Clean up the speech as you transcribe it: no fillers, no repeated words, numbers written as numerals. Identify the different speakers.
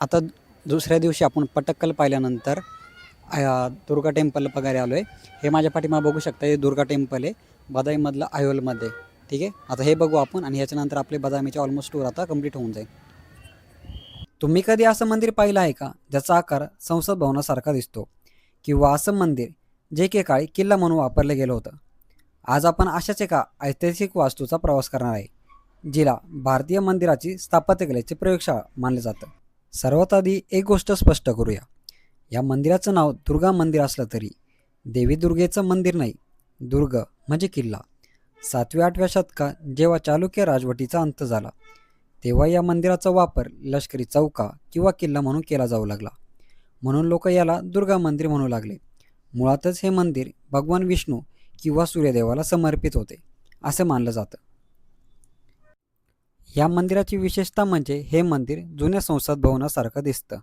Speaker 1: आता दुसऱ्या दिवशी आपण पटक्कल पाहिल्यानंतर दुर्गा टेम्पल वगैरे आलो आहे. हे माझ्या पाठीमागे बघू शकता, हे दुर्गा टेम्पल आहे बदामीमधलं आयोलमध्ये. ठीक आहे, आता हे बघू आपण आणि ह्याच्यानंतर आपले बदामीचे ऑलमोस्ट टूर आता कंप्लीट होऊन जाईल. तुम्ही कधी असं मंदिर पाहिलं आहे का ज्याचा आकार संसद भवनासारखा दिसतो, किंवा असं मंदिर जे की काळी किल्ला म्हणून वापरलं गेलं होतं? आज आपण अशाच एका ऐतिहासिक वास्तूचा प्रवास करणार आहे, जिला भारतीय मंदिराची स्थापत्यकलेची प्रयोगशाळा मानलं जातं. सर्वात आधी एक गोष्ट स्पष्ट करूया. या मंदिराचं नाव दुर्गा मंदिर असलं तरी देवी दुर्गेचं मंदिर नाही. दुर्ग म्हणजे किल्ला. 7व्या-8व्या शतकात जेव्हा चालुक्य राजवटीचा अंत झाला, तेव्हा या मंदिराचा वापर लष्करी चौका किंवा किल्ला म्हणून केला जाऊ लागला. म्हणून लोक याला दुर्गा मंदिर म्हणू लागले. मुळातच हे मंदिर भगवान विष्णू किंवा सूर्यदेवाला समर्पित होते असं मानलं जातं. या मंदिराची विशेषता म्हणजे हे मंदिर जुन्या संसद भवनासारखं दिसतं.